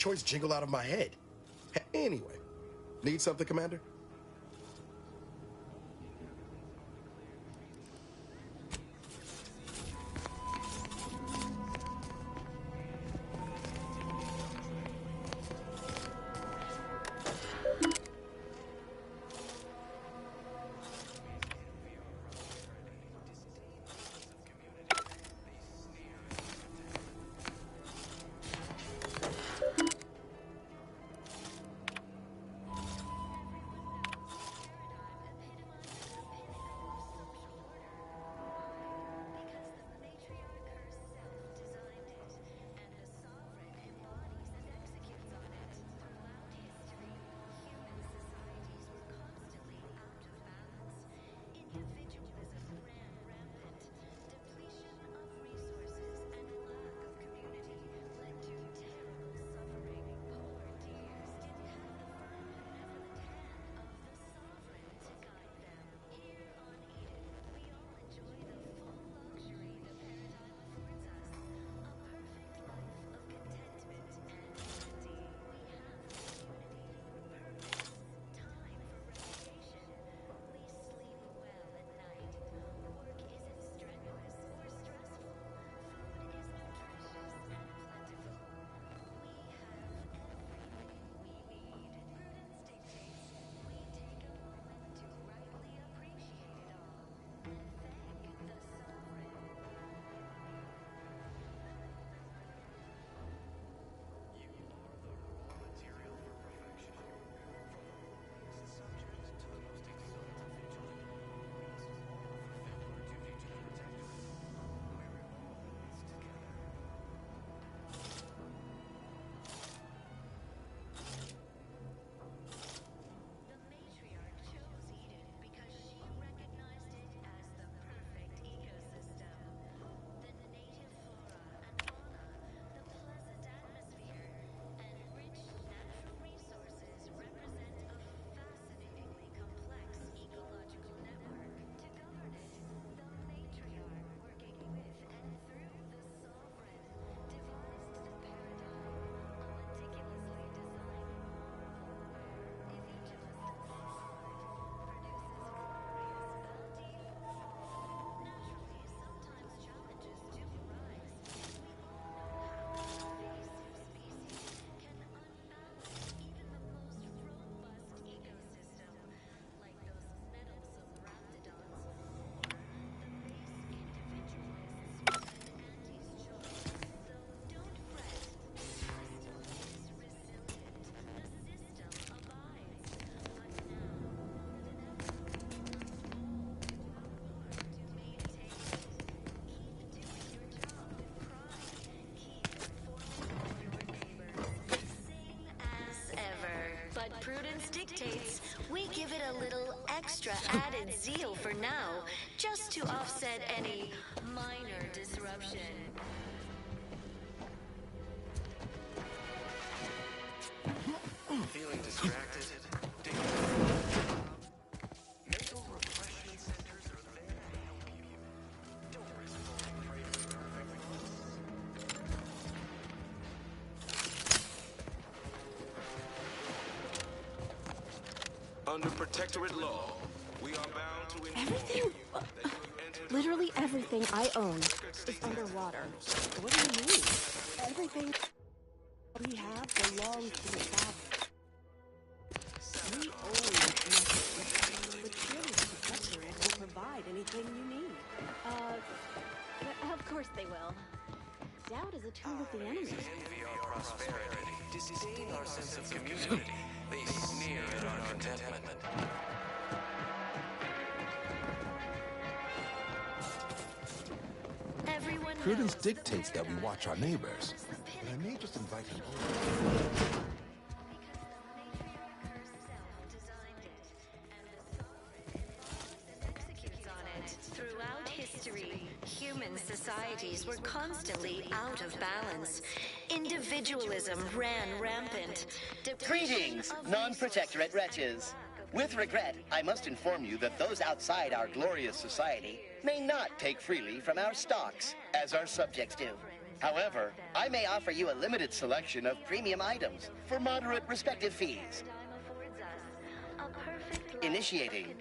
choice jingle out of my head. Anyway, need something, Commander? But prudence dictates we give it a little extra added zeal for now, just to offset any minor disruption. Feeling distracted? Mental refreshment centers are there to help you. Don't risk falling prey to the perfect ones. Under protectorate law, we are bound to Everything, literally everything I own is underwater. What do you mean? Everything we have belongs to the Sabbath. We own nothing, but surely the protectorate will provide anything you need. Of course they will. Doubt is a tool of the enemy. Envy our prosperity, disdain our sense of community. They sneer at our contentment. Everyone Prudence knows dictates the that we watch our neighbors, but I may just invite him over. Throughout history, human societies were constantly out of balance. Individualism ran rampant. Greetings, non-protectorate wretches. With regret, I must inform you that those outside our glorious society may not take freely from our stocks, as our subjects do. However, I may offer you a limited selection of premium items for moderate respective fees. Initiating.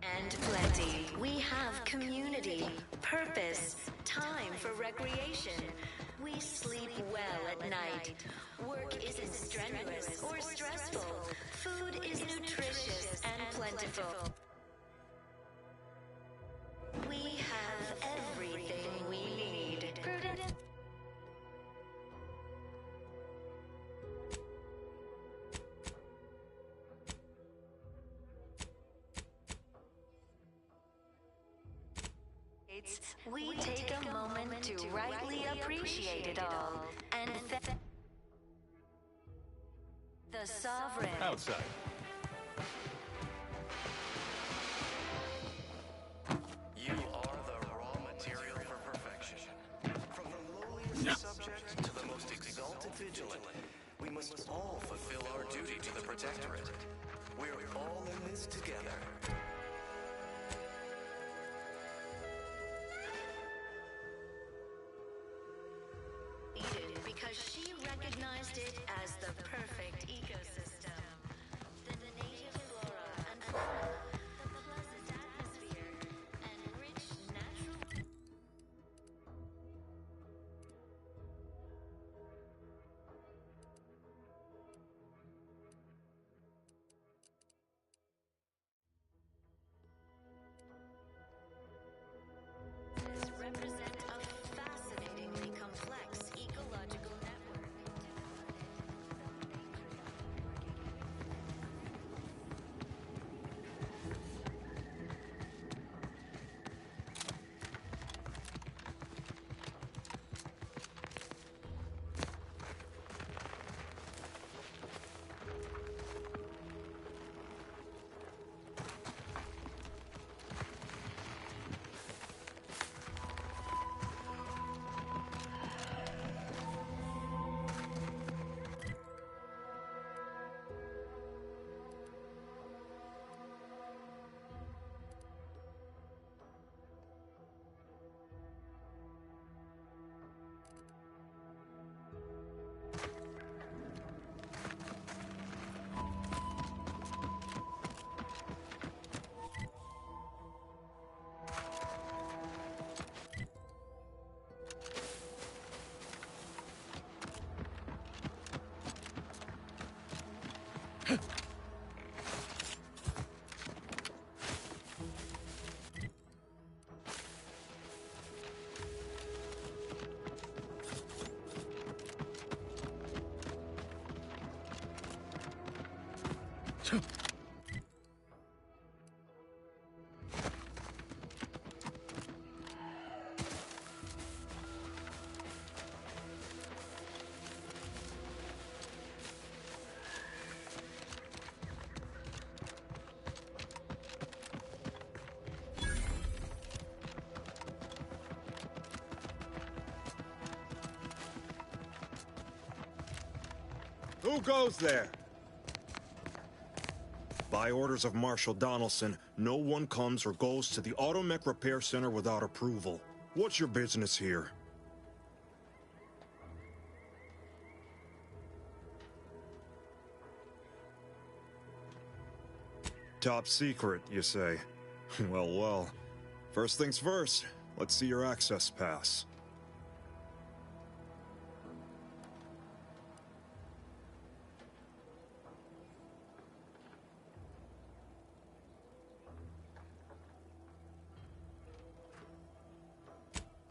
And plenty. We have community, purpose, time for recreation. We sleep well at night. Work isn't strenuous or stressful. Food is nutritious and plentiful. We have everything we need. Prudent. We take a moment to rightly appreciate it all. And the Sovereign. Outside. You are the raw material for perfection. From the lowliest subject to the most exalted vigilant, we must all fulfill our duty to the Protectorate. We're all in this together. Because she recognized it as the perfect ecosystem. The native flora and fauna, the pleasant atmosphere, and rich natural... represent a fascinatingly complex ecological network. Who goes there? By orders of Marshal Donaldson, no one comes or goes to the Automech Repair Center without approval. What's your business here? Top secret, you say? Well, well. First things first, let's see your access pass.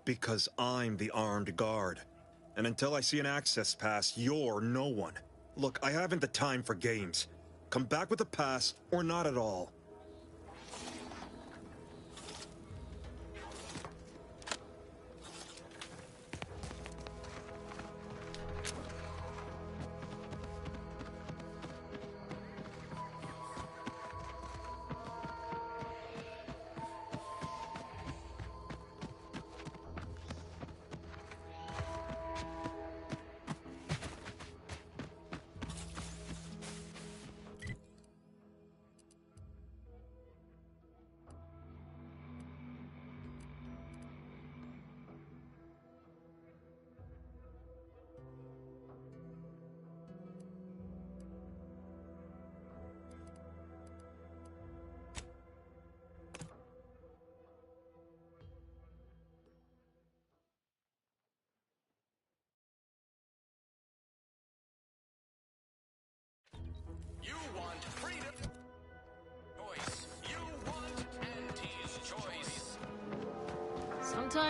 Because I'm the armed guard. And until I see an access pass, you're no one. Look, I haven't the time for games. Come back with a pass, or not at all.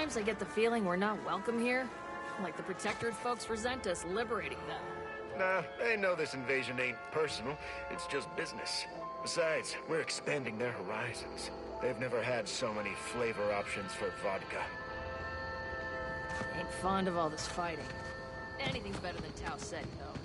Sometimes I get the feeling we're not welcome here. Like the Protectorate folks resent us liberating them. Nah, they know this invasion ain't personal. It's just business. Besides, we're expanding their horizons. They've never had so many flavor options for vodka. Ain't fond of all this fighting. Anything's better than Tau Ceti, though.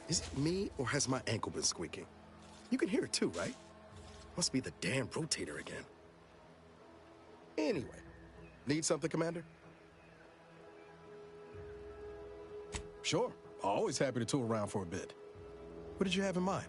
Is it me, or has my ankle been squeaking? You can hear it too, right? Must be the damn rotator again. Anyway, need something, Commander? Sure. Always happy to tool around for a bit. What did you have in mind?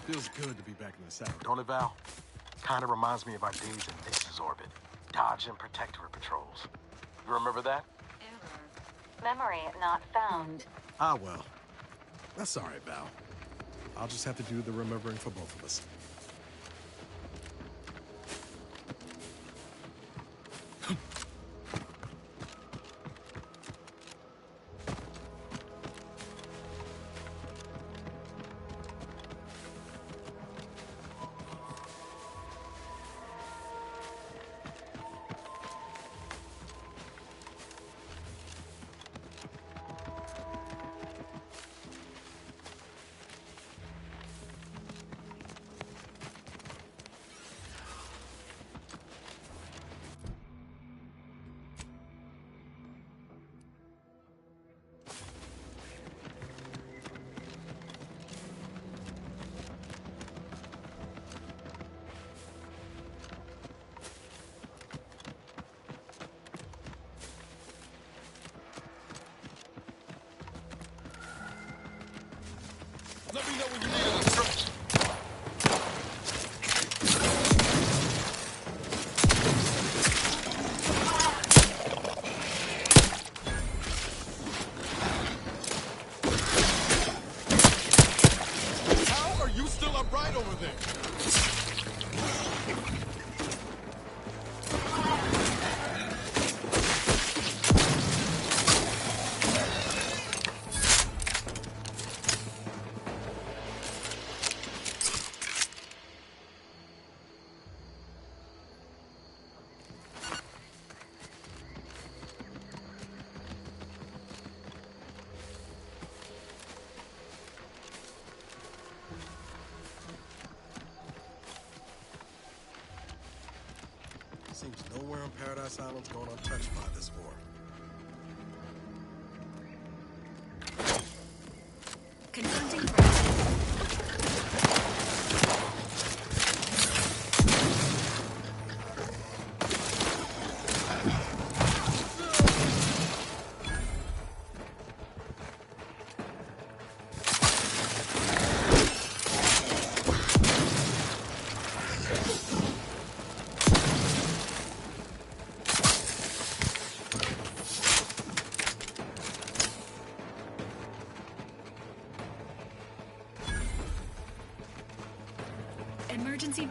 Feels good to be back in the saddle. Don't it, Val? Kinda reminds me of our days in Nix's orbit. Dodging Protectorate patrols. You remember that? Memory not found. Ah, well. That's all right, Val. I'll just have to do the remembering for both of us. Let me know when you need an instruction. How are you still upright over there? Seems nowhere on Paradise Island's going untouched by this war. Confronting threat.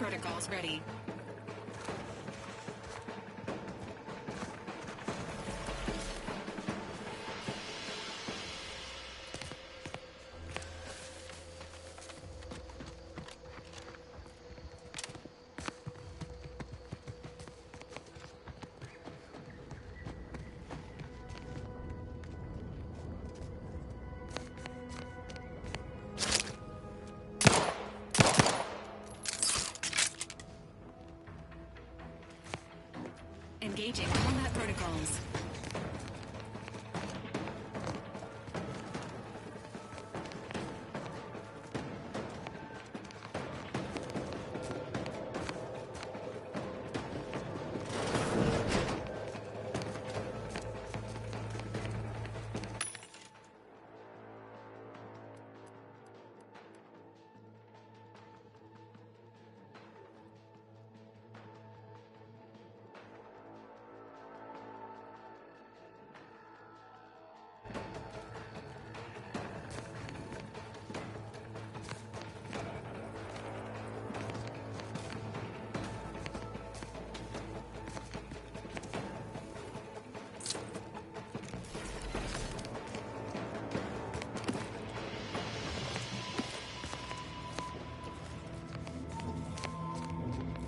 protocols ready. Engaging combat protocols.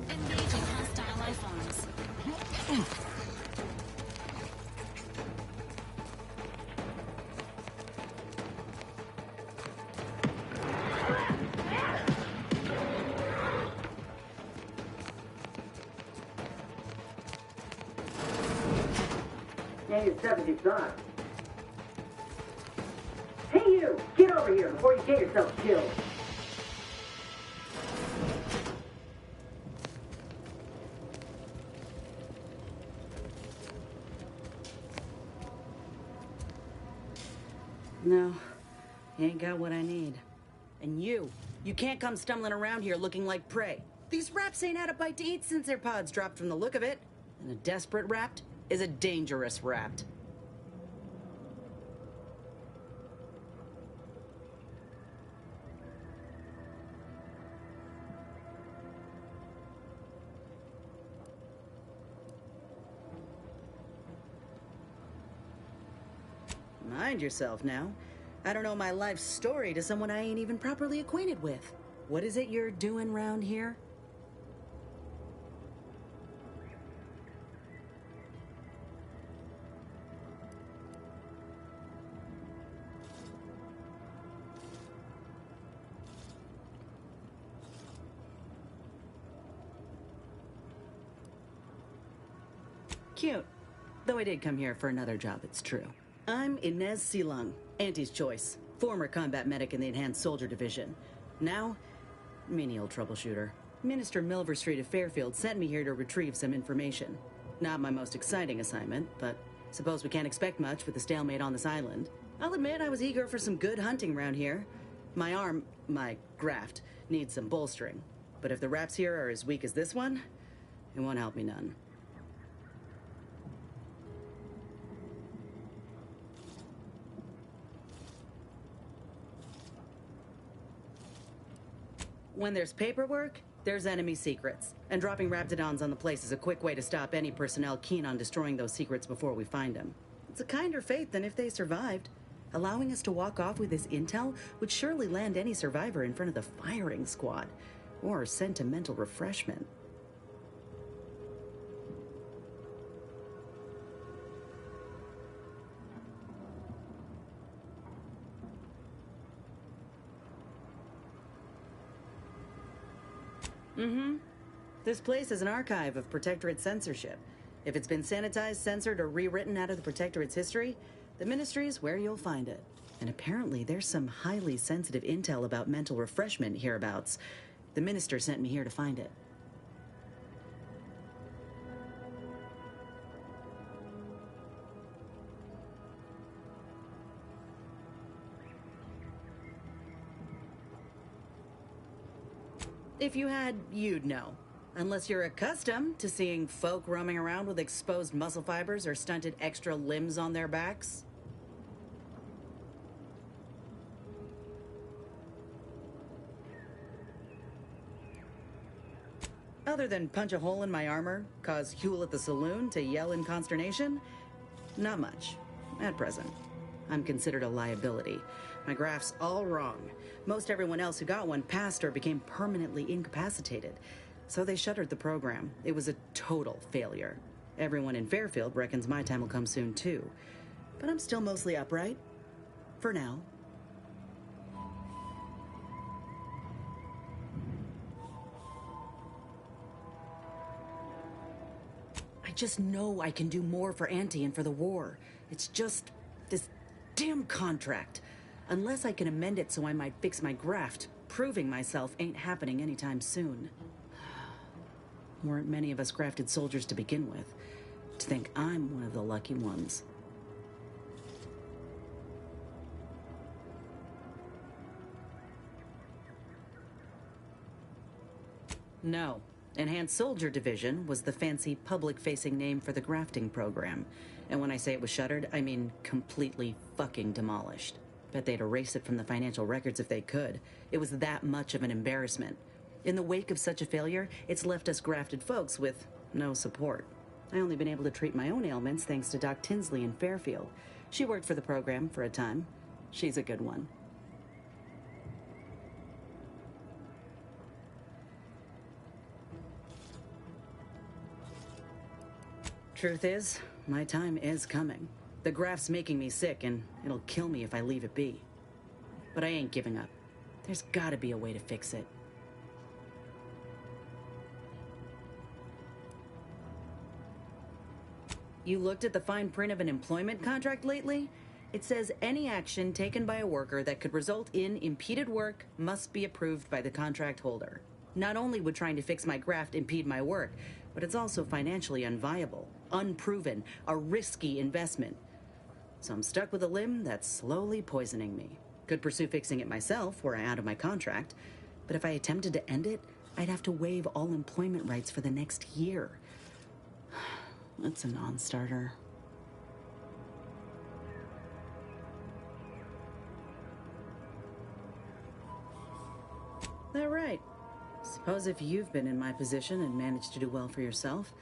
Engaging hostile life forms. Hey, it's 75. Hey, you! Get over here before you get yourself killed. No, he ain't got what I need. And you can't come stumbling around here looking like prey. These raps ain't had a bite to eat since their pods dropped from the look of it. And a desperate rapt is a dangerous rapt. Mind yourself now. I don't know my life story to someone I ain't even properly acquainted with. What is it you're doing round here? Cute. Though I did come here for another job, it's true. I'm Inez Silung, Auntie's choice. Former combat medic in the Enhanced Soldier Division. Now, menial troubleshooter. Minister Milverstreet of Fairfield sent me here to retrieve some information. Not my most exciting assignment, but suppose we can't expect much with the stalemate on this island. I'll admit I was eager for some good hunting around here. My graft, needs some bolstering. But if the raps here are as weak as this one, it won't help me none. When there's paperwork, there's enemy secrets. And dropping Raptidons on the place is a quick way to stop any personnel keen on destroying those secrets before we find them. It's a kinder fate than if they survived. Allowing us to walk off with this intel would surely land any survivor in front of the firing squad. Or sentimental refreshment. This place is an archive of Protectorate censorship. If it's been sanitized, censored, or rewritten out of the Protectorate's history, the Ministry's where you'll find it. And apparently there's some highly sensitive intel about mental refreshment hereabouts. The Minister sent me here to find it. If you had, you'd know. Unless you're accustomed to seeing folk roaming around with exposed muscle fibers or stunted extra limbs on their backs. Other than punch a hole in my armor, cause Huel at the saloon to yell in consternation? Not much. At present. I'm considered a liability. My graph's all wrong. Most everyone else who got one passed or became permanently incapacitated. So they shuttered the program. It was a total failure. Everyone in Fairfield reckons my time will come soon too. But I'm still mostly upright. For now. I just know I can do more for Auntie and for the war. It's just this damn contract. Unless I can amend it so I might fix my graft, proving myself ain't happening anytime soon. Weren't many of us grafted soldiers to begin with. To think I'm one of the lucky ones. No. Enhanced Soldier Division was the fancy public-facing name for the grafting program. And when I say it was shuttered, I mean completely fucking demolished. Bet they'd erase it from the financial records if they could. It was that much of an embarrassment. In the wake of such a failure, it's left us grafted folks with no support. I only been able to treat my own ailments thanks to Doc Tinsley in Fairfield. She worked for the program for a time. She's a good one. Truth is, my time is coming. The graft's making me sick, and it'll kill me if I leave it be. But I ain't giving up. There's gotta be a way to fix it. You looked at the fine print of an employment contract lately? It says any action taken by a worker that could result in impeded work must be approved by the contract holder. Not only would trying to fix my graft impede my work, but it's also financially unviable, unproven, a risky investment. So I'm stuck with a limb that's slowly poisoning me. Could pursue fixing it myself were I out of my contract, but if I attempted to end it, I'd have to waive all employment rights for the next year. That's a non-starter. That right. Suppose if you've been in my position and managed to do well for yourself,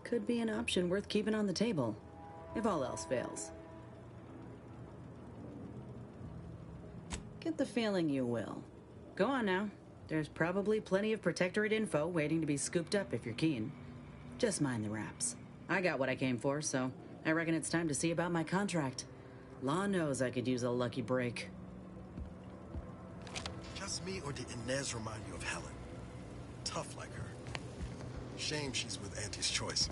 could be an option worth keeping on the table, if all else fails. Get the feeling you will. Go on now. There's probably plenty of Protectorate info waiting to be scooped up if you're keen. Just mind the raps. I got what I came for, so I reckon it's time to see about my contract. Law knows I could use a lucky break. Just me, or did Inez remind you of Helen? Tough like her. Shame she's with Auntie's Choice.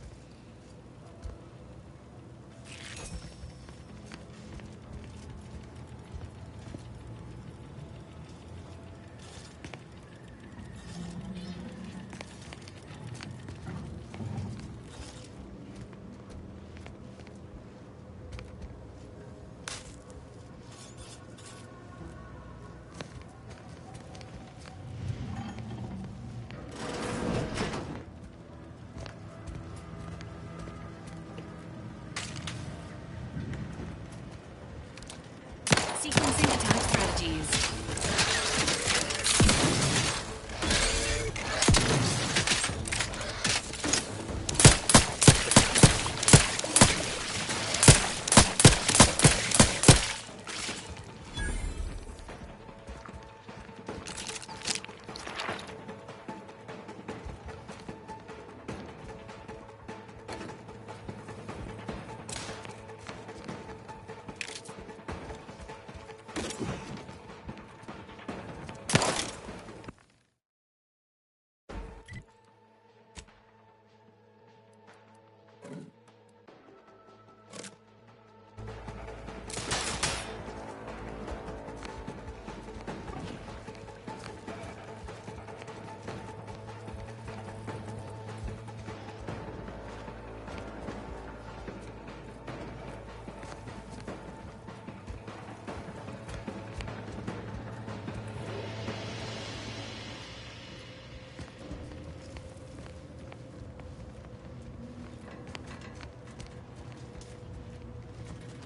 Sequencing attack strategies.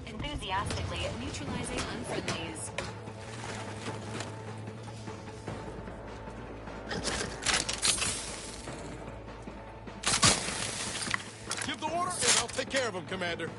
Enthusiastically neutralizing unfriendlies. Take care of him, Commander.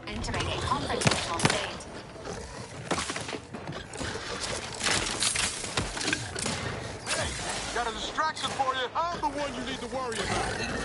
Entering a confrontational state. Hey, got a distraction for you. I'm the one you need to worry about.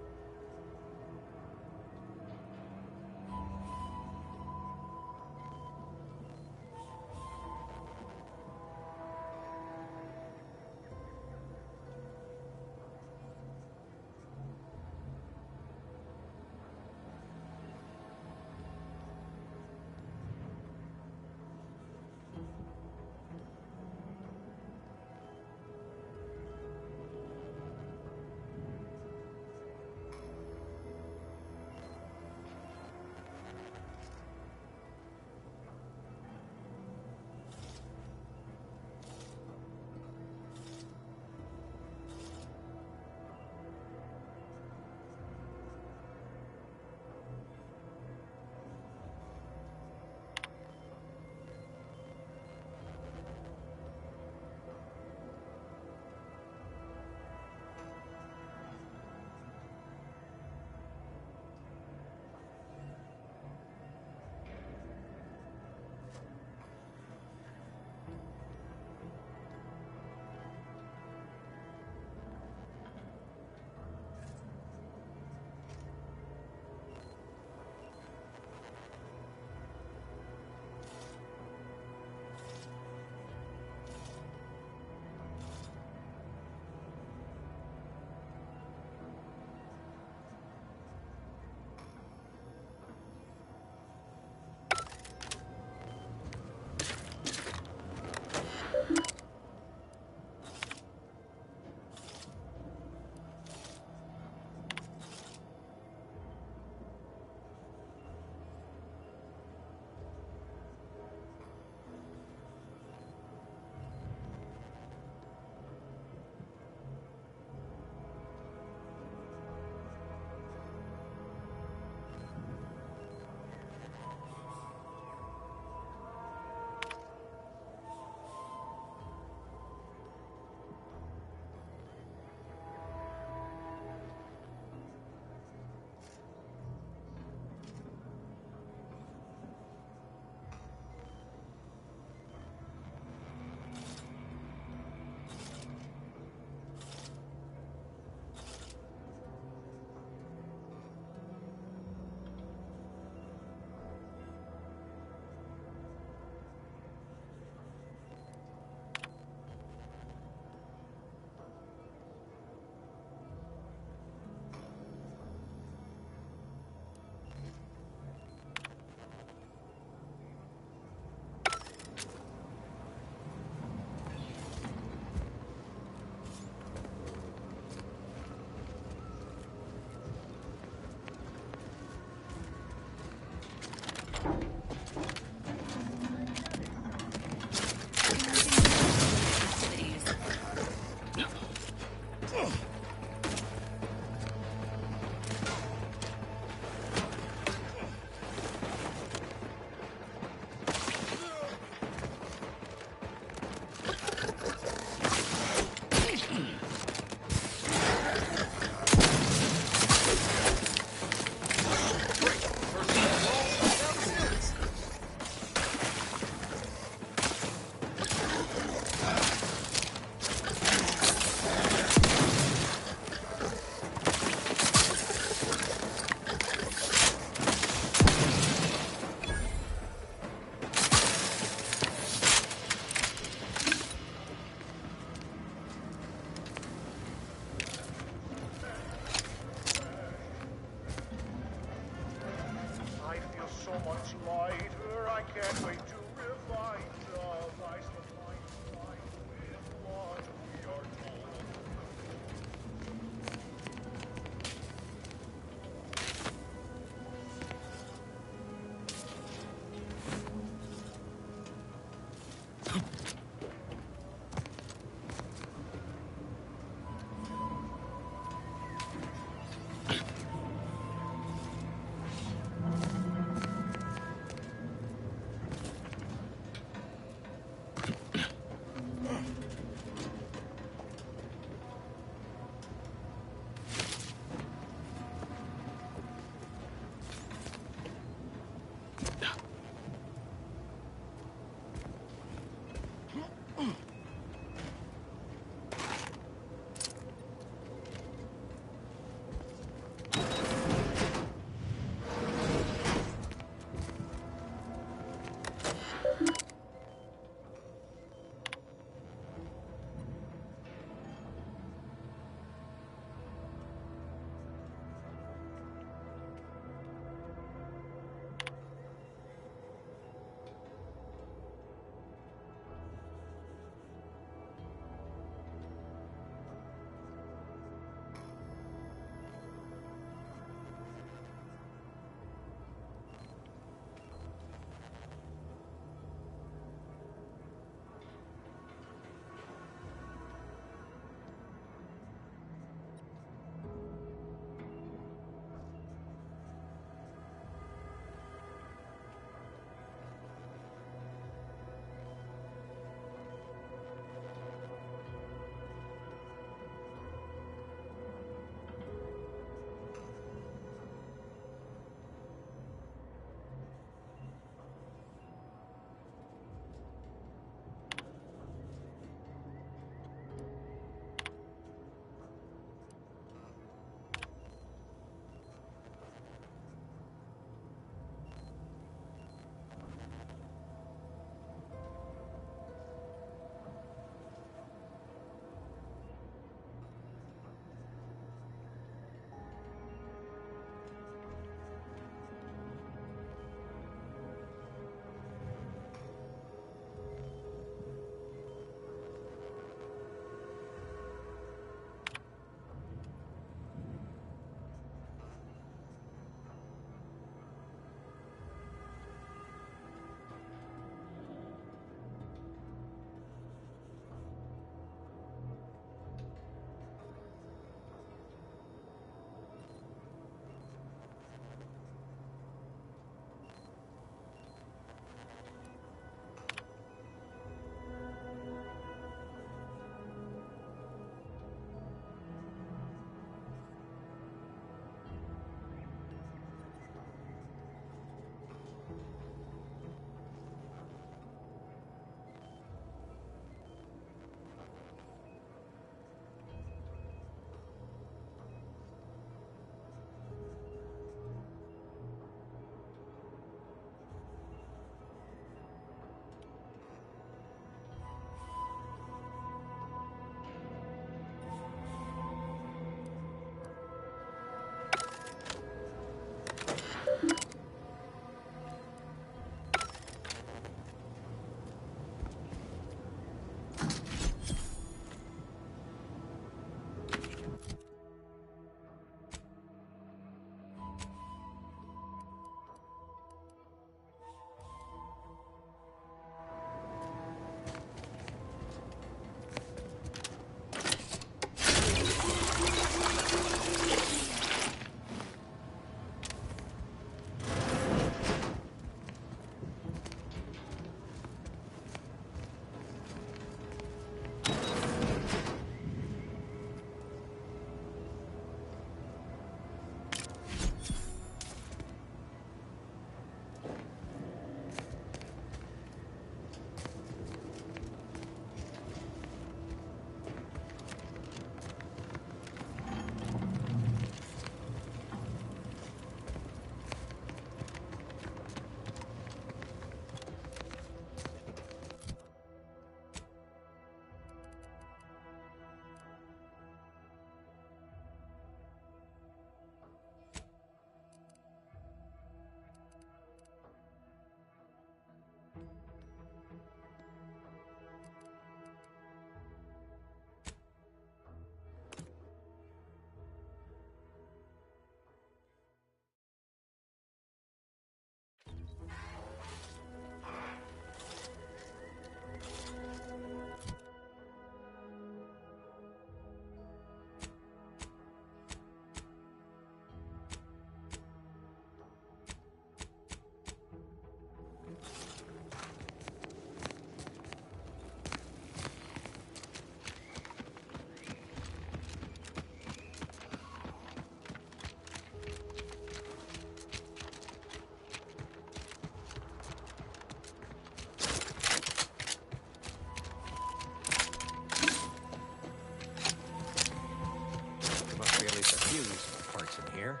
repair?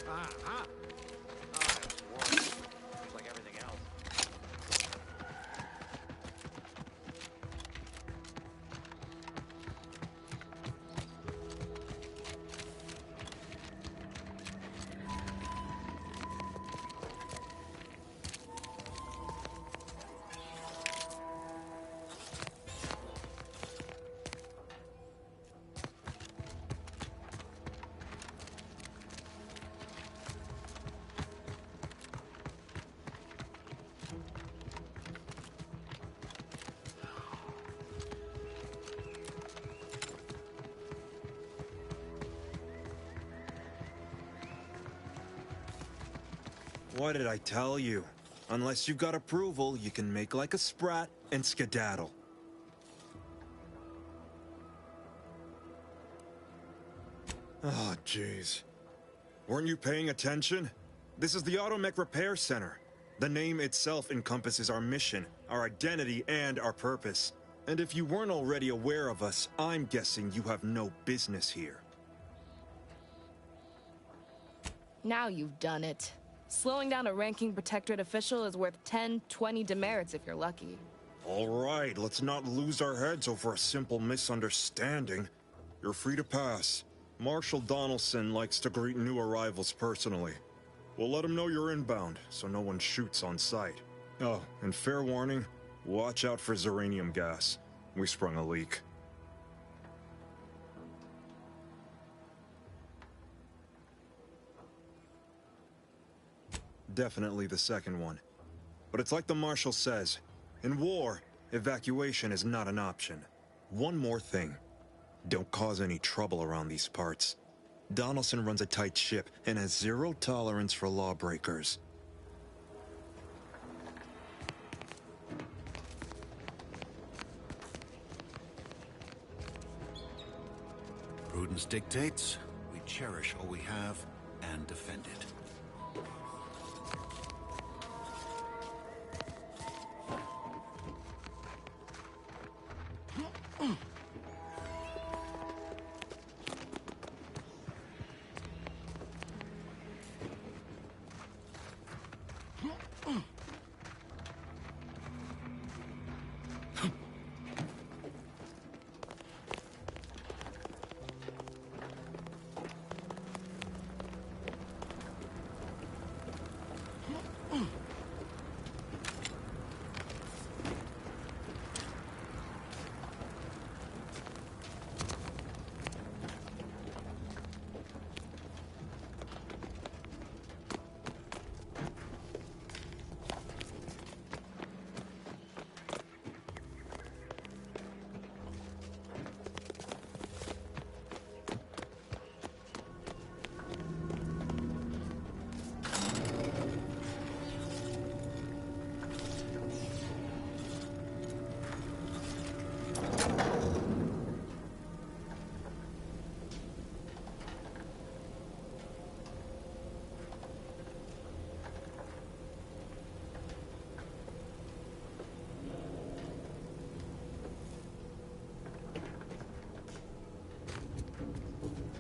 Uh-huh. Oh, that's warm. Just like everything else. What did I tell you? Unless you've got approval, you can make like a sprat and skedaddle. Oh, jeez. Weren't you paying attention? This is the Automech Repair Center. The name itself encompasses our mission, our identity, and our purpose. And if you weren't already aware of us, I'm guessing you have no business here. Now you've done it. Slowing down a ranking Protectorate official is worth 10, 20 demerits if you're lucky. All right, let's not lose our heads over a simple misunderstanding. You're free to pass. Marshal Donaldson likes to greet new arrivals personally. We'll let him know you're inbound, so no one shoots on sight. Oh, and fair warning, watch out for Zeranium gas. We sprung a leak. Definitely the second one. But it's like the Marshal says, in war, evacuation is not an option. One more thing. Don't cause any trouble around these parts. Donaldson runs a tight ship and has zero tolerance for lawbreakers. Prudence dictates we cherish all we have and defend it.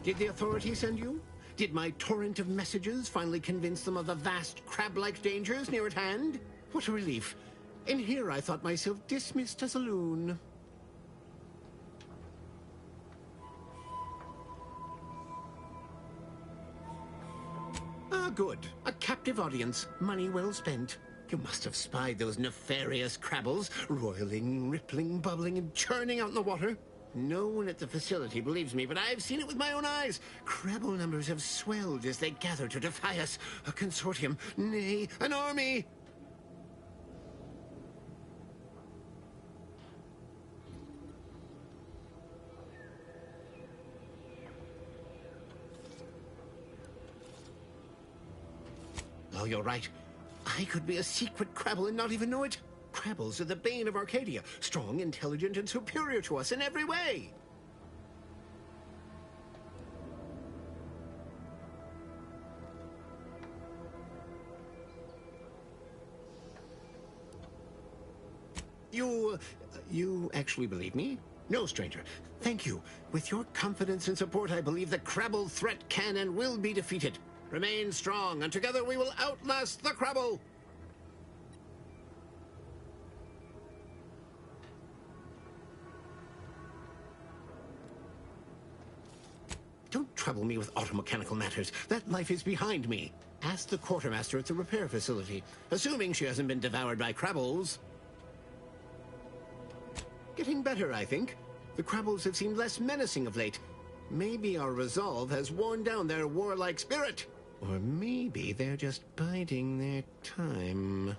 Did the authorities send you? Did my torrent of messages finally convince them of the vast crab-like dangers near at hand? What a relief. In here I thought myself dismissed as a loon. Ah, good. A captive audience. Money well spent. You must have spied those nefarious crabbles, roiling, rippling, bubbling, and churning out in the water. No one at the facility believes me, but I've seen it with my own eyes. Crabble numbers have swelled as they gather to defy us. A consortium, nay, an army. Oh, you're right. I could be a secret Crabble and not even know it. Crabbles are the bane of Arcadia. Strong, intelligent, and superior to us in every way. You actually believe me? No, stranger. Thank you. With your confidence and support, I believe the Crabble threat can and will be defeated. Remain strong, and together we will outlast the Crabble! Don't trouble me with automechanical matters. That life is behind me. Ask the quartermaster at the repair facility, assuming she hasn't been devoured by Crabbles. Getting better, I think. The Crabbles have seemed less menacing of late. Maybe our resolve has worn down their warlike spirit. Or maybe they're just biding their time.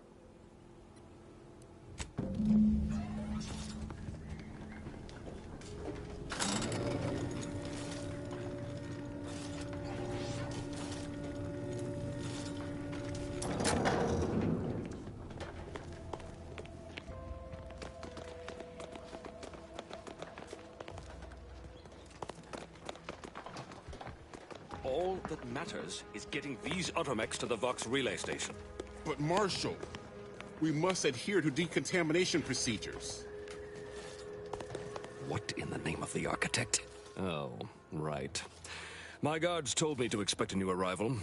All that matters is getting these automechs to the Vox relay station. But Marshal, we must adhere to decontamination procedures. What in the name of the architect? Oh, right. My guards told me to expect a new arrival,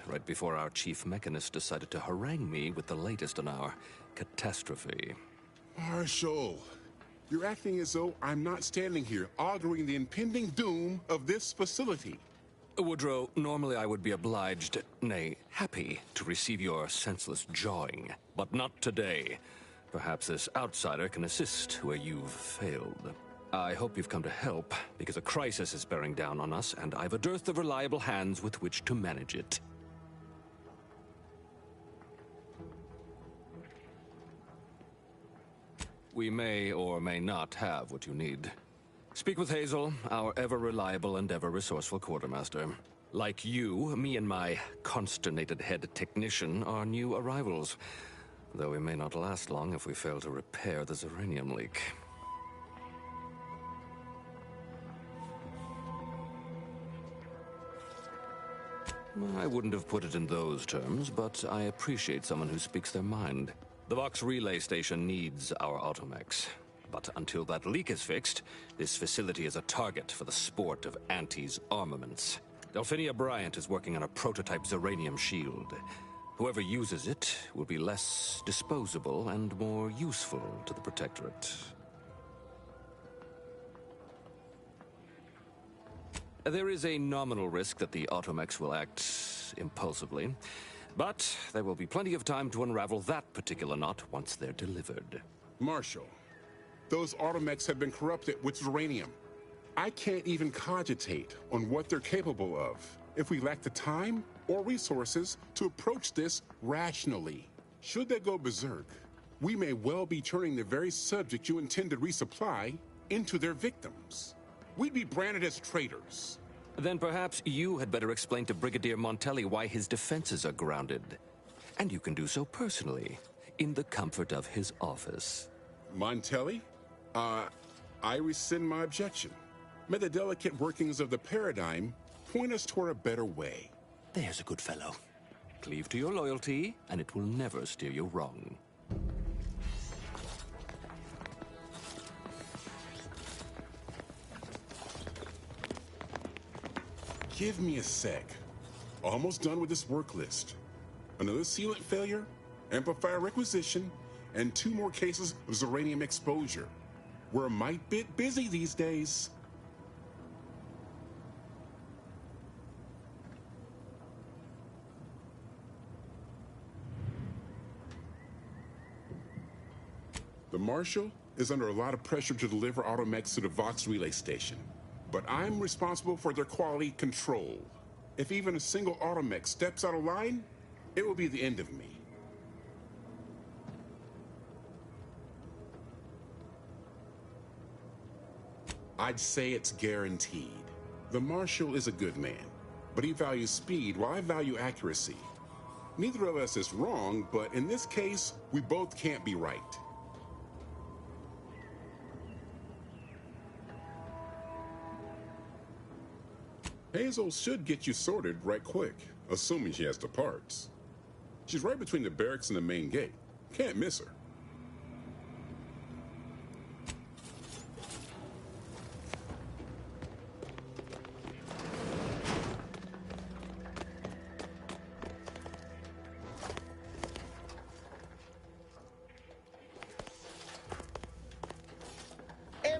right before our chief mechanist decided to harangue me with the latest on our catastrophe. Marshal, you're acting as though I'm not standing here auguring the impending doom of this facility. Woodrow, normally I would be obliged, nay, happy, to receive your senseless jawing. But not today. Perhaps this outsider can assist where you've failed. I hope you've come to help, because a crisis is bearing down on us, and I've a dearth of reliable hands with which to manage it. We may or may not have what you need. Speak with Hazel, our ever-reliable and ever-resourceful quartermaster. Like you, me and my consternated head technician are new arrivals, though we may not last long if we fail to repair the Zeranium leak. I wouldn't have put it in those terms, but I appreciate someone who speaks their mind. The Vox relay station needs our automechs. But until that leak is fixed, this facility is a target for the sport of Auntie's armaments. Delphinia Bryant is working on a prototype Zeranium shield. Whoever uses it will be less disposable and more useful to the Protectorate. There is a nominal risk that the automechs will act impulsively, but there will be plenty of time to unravel that particular knot once they're delivered. Marshal, those automechs have been corrupted with Zeranium. I can't even cogitate on what they're capable of if we lack the time or resources to approach this rationally. Should they go berserk, we may well be turning the very subject you intend to resupply into their victims. We'd be branded as traitors. Then perhaps you had better explain to Brigadier Montelli why his defenses are grounded. And you can do so personally, in the comfort of his office. Montelli? I rescind my objection. May the delicate workings of the paradigm point us toward a better way. There's a good fellow. Cleave to your loyalty, and it will never steer you wrong. Give me a sec. Almost done with this work list. Another sealant failure, amplifier requisition, and 2 more cases of Zeranium exposure. We're a mite bit busy these days. The Marshal is under a lot of pressure to deliver automechs to the Vox relay station. But I'm responsible for their quality control. If even a single automech steps out of line, it will be the end of me. I'd say it's guaranteed. The Marshal is a good man, but he values speed while I value accuracy. Neither of us is wrong, but in this case, we both can't be right. Hazel should get you sorted right quick, assuming she has the parts. She's right between the barracks and the main gate. Can't miss her.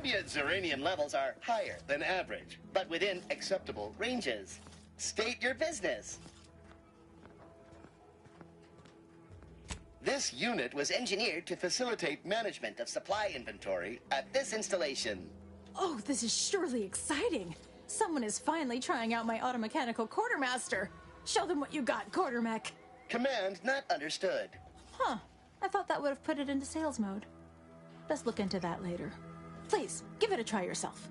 Ambient Zeranium levels are higher than average, but within acceptable ranges. State your business. This unit was engineered to facilitate management of supply inventory at this installation. Oh, this is surely exciting. Someone is finally trying out my automechanical quartermaster. Show them what you got, Quartermech. Command not understood. Huh. I thought that would have put it into sales mode. Let's look into that later. Please, give it a try yourself.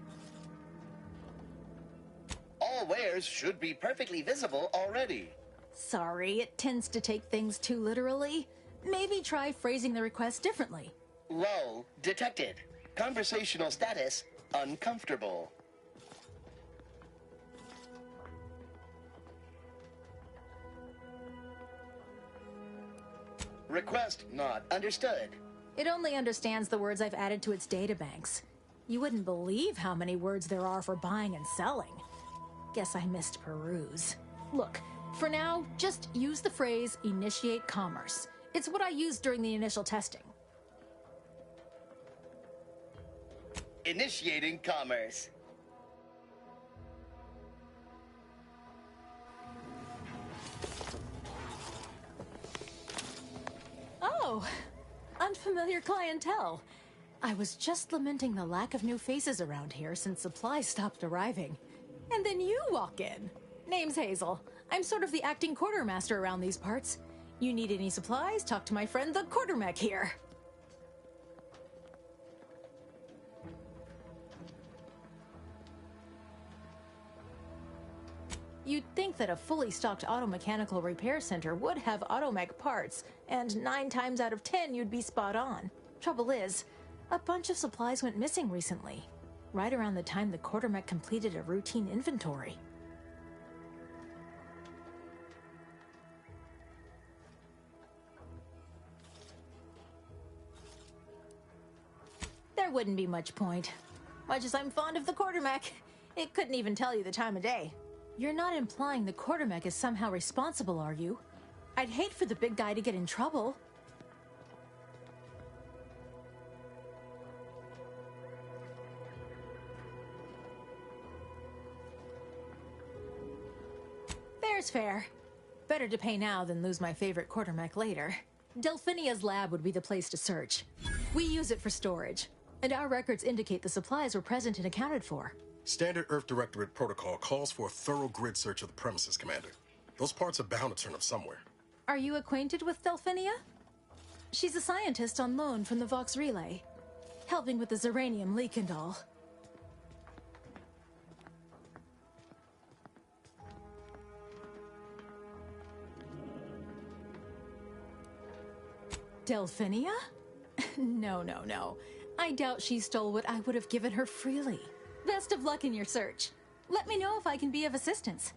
All wares should be perfectly visible already. Sorry, it tends to take things too literally. Maybe try phrasing the request differently. Lull detected. Conversational status uncomfortable. Request not understood. It only understands the words I've added to its databanks. You wouldn't believe how many words there are for buying and selling. Guess I missed peruse. Look, for now, just use the phrase initiate commerce. It's what I used during the initial testing. Initiating commerce. Oh, unfamiliar clientele. I was just lamenting the lack of new faces around here since supplies stopped arriving. And then you walk in. Name's Hazel. I'm sort of the acting quartermaster around these parts. You need any supplies, talk to my friend the Quartermech here. You'd think that a fully stocked auto-mechanical repair center would have automech parts, and 9 times out of 10 you'd be spot on. Trouble is, a bunch of supplies went missing recently, right around the time the Quartermech completed a routine inventory. There wouldn't be much point. Much as I'm fond of the Quartermech, it couldn't even tell you the time of day. You're not implying the Quartermech is somehow responsible, are you? I'd hate for the big guy to get in trouble. Fair's fair. Better to pay now than lose my favorite Quartermech later. Delphinia's lab would be the place to search. We use it for storage, and our records indicate the supplies were present and accounted for. Standard Earth Directorate protocol calls for a thorough grid search of the premises, Commander. Those parts are bound to turn up somewhere. Are you acquainted with Delphinia? She's a scientist on loan from the Vox Relay, helping with the Zeranium leak and all. Delphinia? No. I doubt she stole what I would have given her freely. Best of luck in your search. Let me know if I can be of assistance.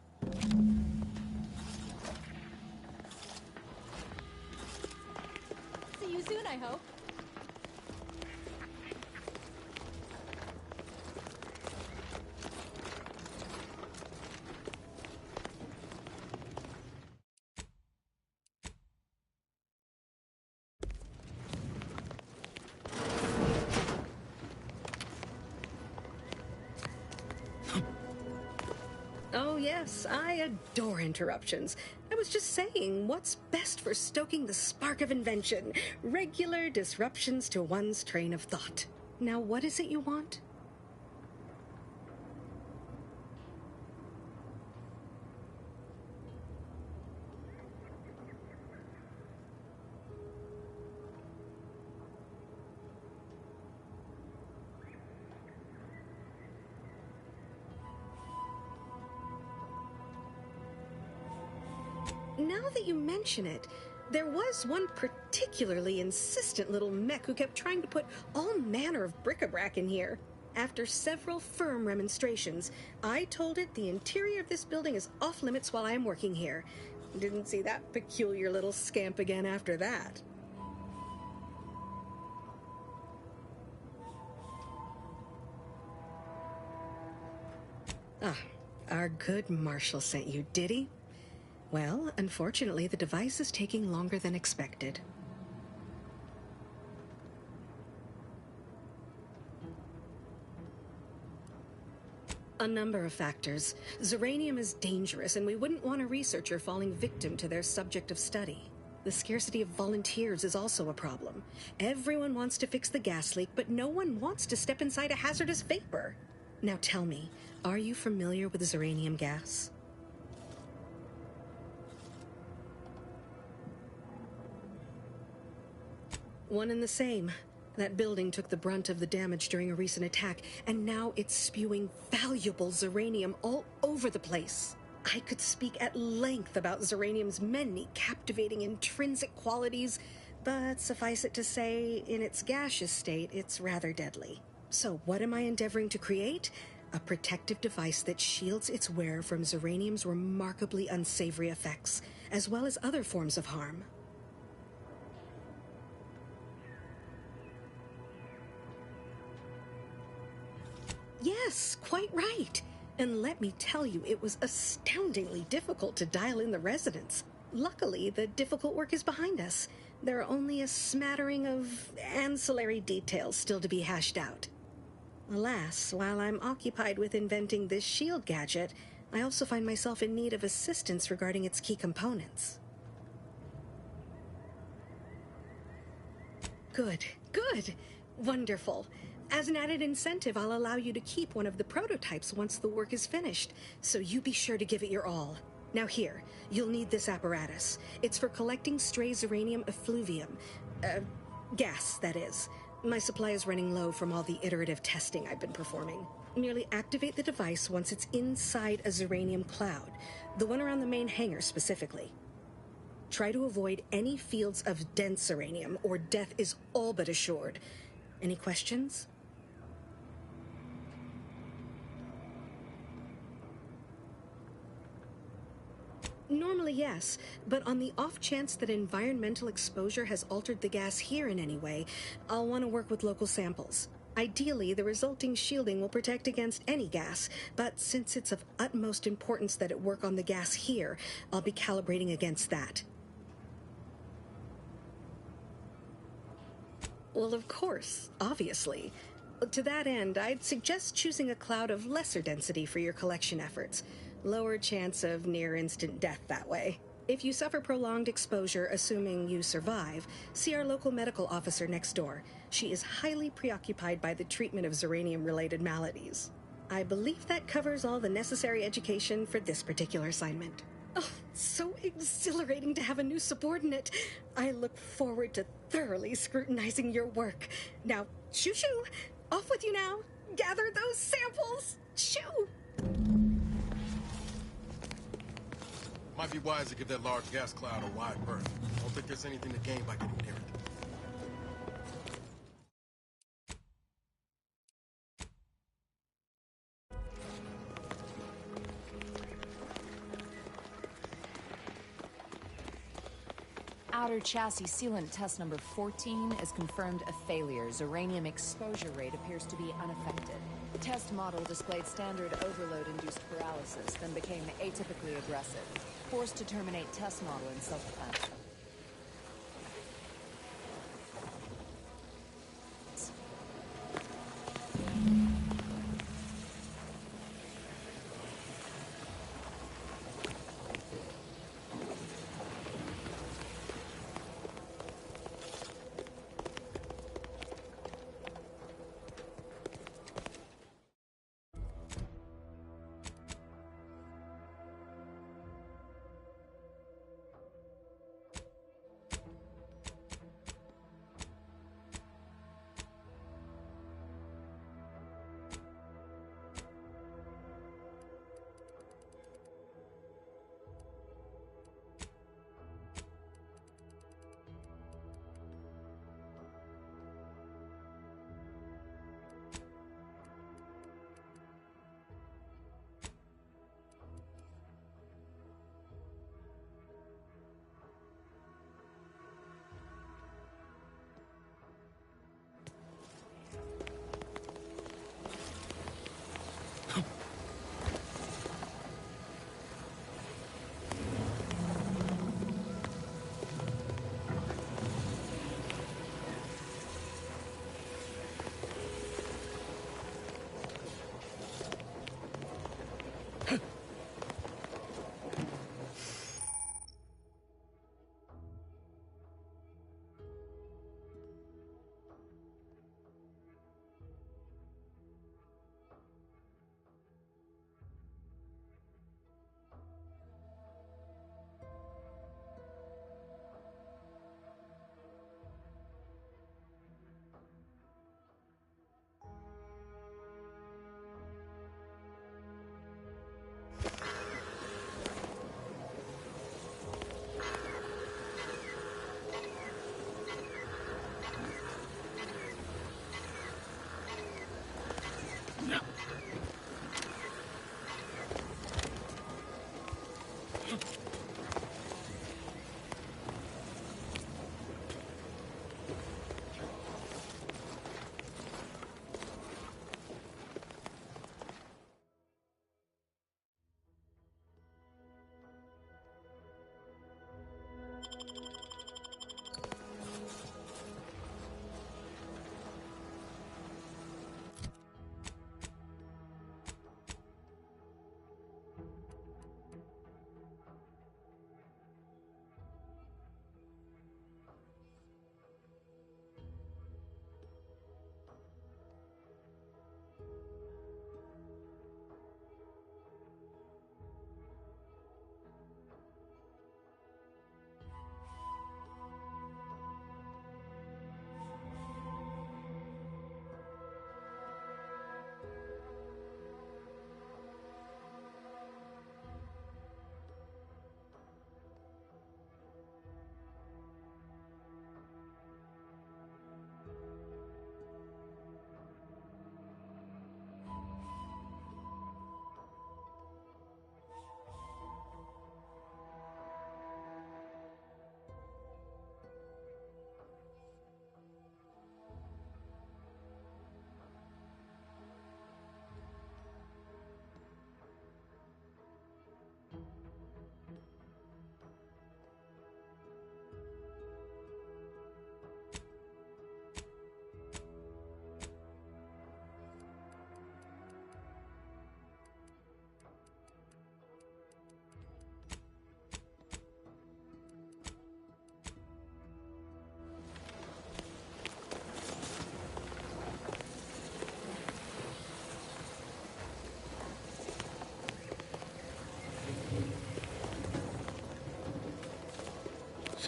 See you soon, I hope. Oh yes, I adore interruptions. I was just saying, what's best for stoking the spark of invention? Regular disruptions to one's train of thought. Now what is it you want? Now that you mention it, there was one particularly insistent little mech who kept trying to put all manner of bric-a-brac in here. After several firm remonstrations, I told it the interior of this building is off limits while I am working here. Didn't see that peculiar little scamp again after that. Ah, our good Marshall sent you, did he? Well, unfortunately, the device is taking longer than expected. A number of factors. Zeranium is dangerous, and we wouldn't want a researcher falling victim to their subject of study. The scarcity of volunteers is also a problem. Everyone wants to fix the gas leak, but no one wants to step inside a hazardous vapor. Now tell me, are you familiar with zeranium gas? One and the same. That building took the brunt of the damage during a recent attack, and now it's spewing valuable zeranium all over the place. I could speak at length about zeranium's many captivating intrinsic qualities, but suffice it to say, in its gaseous state, it's rather deadly. So what am I endeavoring to create? A protective device that shields its wearer from zeranium's remarkably unsavory effects, as well as other forms of harm. Yes, quite right. And let me tell you, it was astoundingly difficult to dial in the residents. Luckily, the difficult work is behind us. There are only a smattering of ancillary details still to be hashed out. Alas, while I'm occupied with inventing this shield gadget, I also find myself in need of assistance regarding its key components. Good, good, wonderful. As an added incentive, I'll allow you to keep one of the prototypes once the work is finished, so you be sure to give it your all. Now here, you'll need this apparatus. It's for collecting stray zeranium effluvium. Gas, that is. My supply is running low from all the iterative testing I've been performing. Merely activate the device once it's inside a zeranium cloud, the one around the main hangar specifically. Try to avoid any fields of dense zeranium, or death is all but assured. Any questions? Normally, yes, but on the off chance that environmental exposure has altered the gas here in any way, I'll want to work with local samples. Ideally, the resulting shielding will protect against any gas, but since it's of utmost importance that it work on the gas here, I'll be calibrating against that. Well, of course, obviously. To that end, I'd suggest choosing a cloud of lesser density for your collection efforts. Lower chance of near-instant death that way. If you suffer prolonged exposure, assuming you survive, see our local medical officer next door. She is highly preoccupied by the treatment of zeranium-related maladies. I believe that covers all the necessary education for this particular assignment. Oh, so exhilarating to have a new subordinate. I look forward to thoroughly scrutinizing your work. Now, shoo-shoo! Off with you now! Gather those samples! Shoo! Might be wise to give that large gas cloud a wide berth. Don't think there's anything to gain by getting near it. Outer chassis sealant test number 14 is confirmed a failure. Zeranium exposure rate appears to be unaffected. The test model displayed standard overload-induced paralysis, then became atypically aggressive. Forced to terminate test model in self-defense.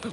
So